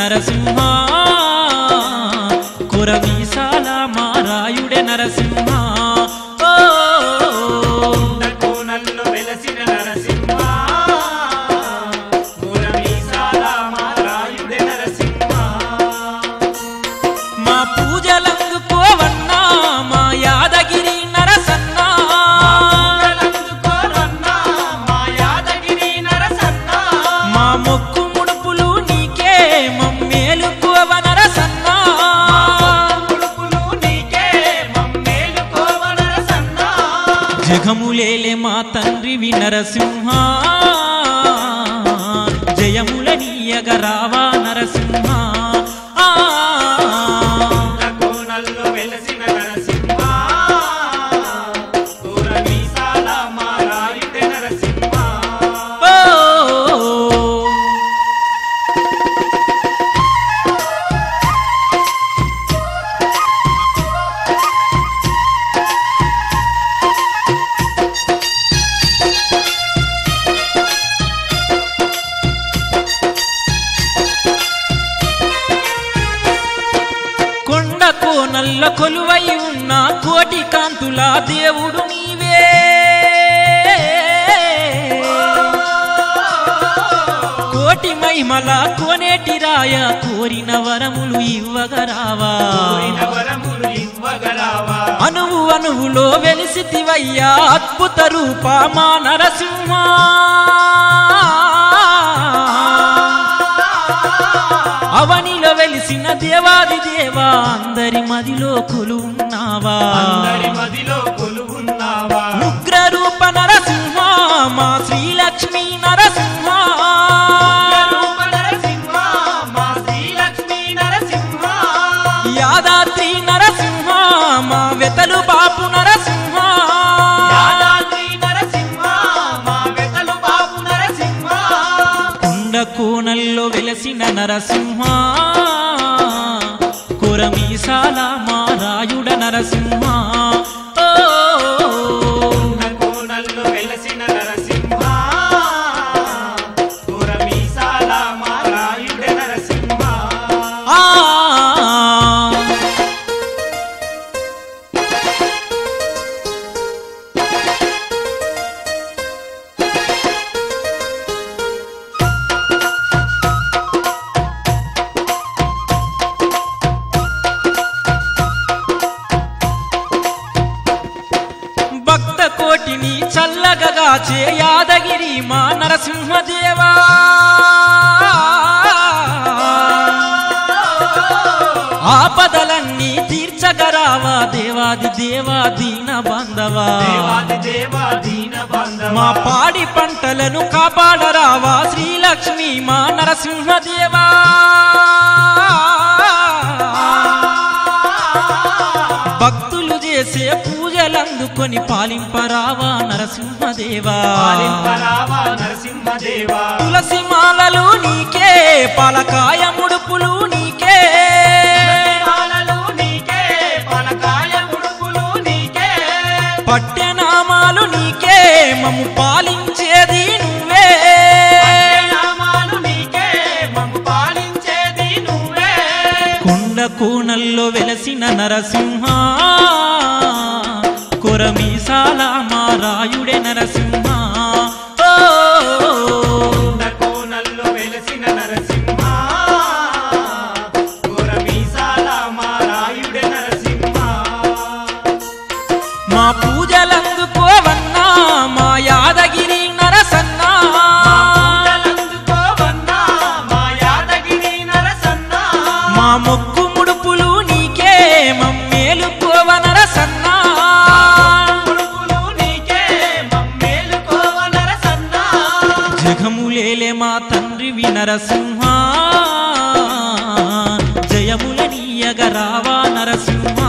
నరసింహ కురవీసాల మారాయుడే నరసింహ కోనల్లో వెలసిన నరసింహ కురవీసాల మారాయుడే నరసింహ మా పూజలందుకోవన్నా మా యాదగిరి నరసన్న మా యాదగిరి నరసన్న మా మొక్కు ముడుపులు నీకే మమ్మేలుకోవ నరసన్న జగములేలే మా తండ్రివి నరసింహ జయముల నీయగ రావా నరసింహ కోనల్లో వెలసిన నరసింహ కురవీసాల మారాయుడే నరసింహ కొండ కోనల్ల కొలువై ఉన్న కోటి కాంతుల దేవుడు నీవే కోటి మహిమల కోనేటి రాయ కోరిన వరములు ఇవ్వగరావా అనువు అనువులో వెలిసితివయ్యా అద్భుత రూప మా నరసింహ అవనిలో వెలిసిన దేవాది దేవా అందరి మదిలో కొలువున్నావా ఉగ్ర రూప నరసింహ మా శ్రీలక్ష్మీ నరసింహ యాదాద్రి నరసింహ మా వెతలు బాపు నరసింహ కొండ కోనల్లో వెలసిన నరసింహ కురమీసాల మారాయుడ నరసింహ కోనల్లో వెలసిన నరసింహ కురవీసాల మారాయుడే నరసింహ భక్త కోటిని చల్లగగాచే యాదగిరి మా నరసింహదేవా ఆపదలన్నీ తీర్చగరావా దేవాది దేవా దీన బంధవా మా పాడి పంటలను కాపాడరావా శ్రీలక్ష్మి మా నరసింహదేవా భక్తులు చేసే పూజలందుకొని పాలింపరావా నరసింహదేవా తులసి మాలలు నీకే పలకాయ ముడుపులు నీకే పట్టెనామాలు నీకే మమ్ము పాలించేది నువ్వే కొండ కోనల్లో వెలసిన నరసింహ కురమీసాల మారాయుడే నరసింహ కోనల్లో వెలసిన నరసింహ కురవీసాల మారాయుడే నరసింహ మా పూజలందుకోవన్నా మా యాదగిరి నరసన్న మా మొక్కు ముడుపులు నీకే మమ్మేలుకోవ నరసన్న జగములేలే మా తండ్రివి నరసింహ జయముల నీయగ రావా నరసింహ